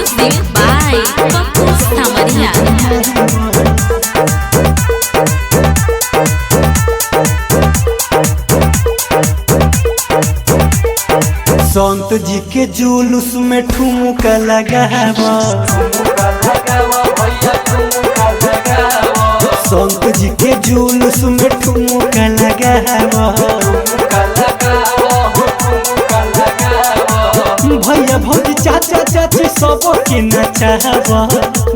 Music by Papu Samaria. संत जी के जुलूस में ठुमका लगावा, संत जी के जुलूस में ठुमका लगावा। भैया भौजी चाचा चाची सबके नचावा,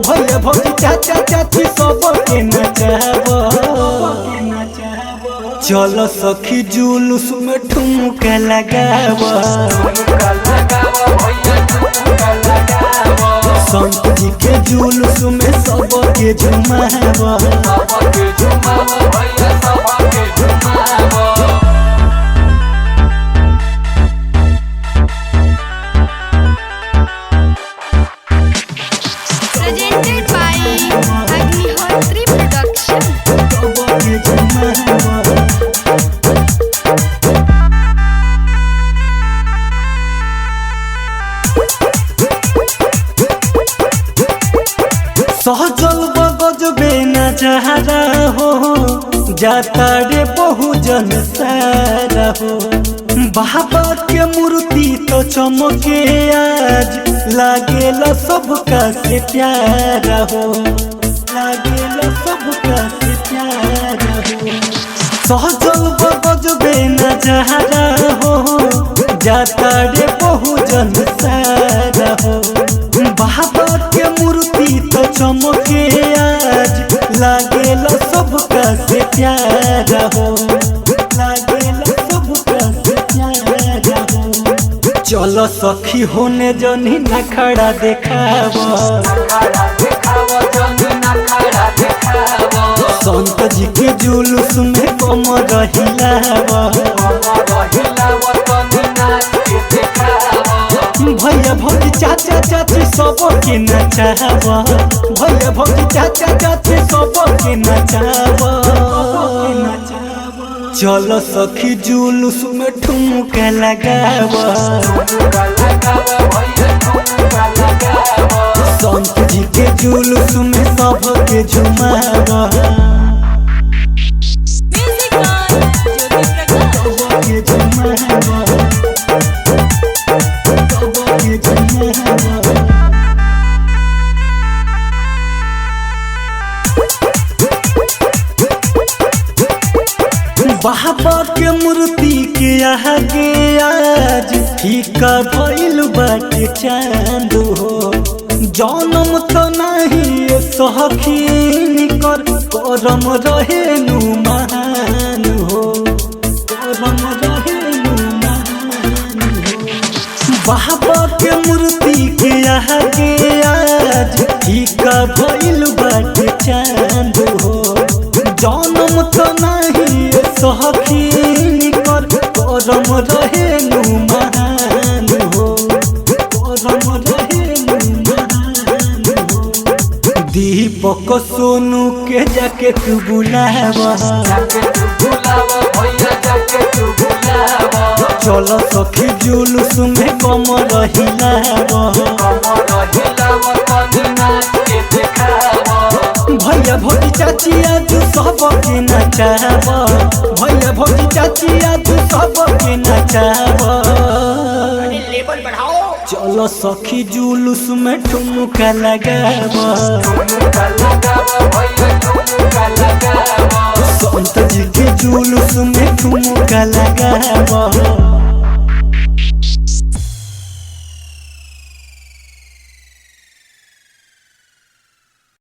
भैया भौजी चाचा चाची सबके नचावा। चलो सखी जुलूस में ठुमका लगावा, संत जी के जुलूस में सबके झुमावा। Presented by Agnihotri Production. सबके झुमावा। सहजल बगजबे नजारा हो, जाता रे बहुजन सारा हो। बाबा के मूर्ति तो चमके आज, लागेला सबका से प्यारा हो, लागेला सबका से प्यारा हो। सहजल बगजबे नजारा हो, जाता रे बहुजन सारा हो। बाबा के मूर्ति तो चमके आज, लागेला सबका से प्यारा हो, लागेला सबका से प्यारा हो। चलो सखी होने जनी नखड़ा देखावा, संत जी के जुलूस में कमर हिलावा। भैया भौजी चाचा चाची सबके नचावा, भैया भौजी चाचा चाची सबके नचावा। चलो सखी जुलूस में ठुमका लगावा, संत जी के जुलूस में सबके झुमावा। Music by Jyoti Prakash. सबके झुमावा, सबके झुमावा। बाबा के मूर्ति के आगे आज फीका भइल बाटे चांद हो। जनम तो नहीं सखी कर, करम रहे नु महान हो, करम रहे नु महान हो। बाबा के मूर्ति के आगे आज फीका भइल बाटे चांद हो। जनम तो नहीं सखी कर, करम रहे नु महान हो, करम रहे नु महान हो। दीपक सोनू के जाके तू बुलावा, चलो सखी जुलूस में कमर हिलावा। भैया भौजी चाची आज सबके नचावा, भैया भौजी चाची आज सबके नचावा। चलो सखी जुलूस में ठुमका लगावा, संत जी के जुलूस में ठुमका लगावा।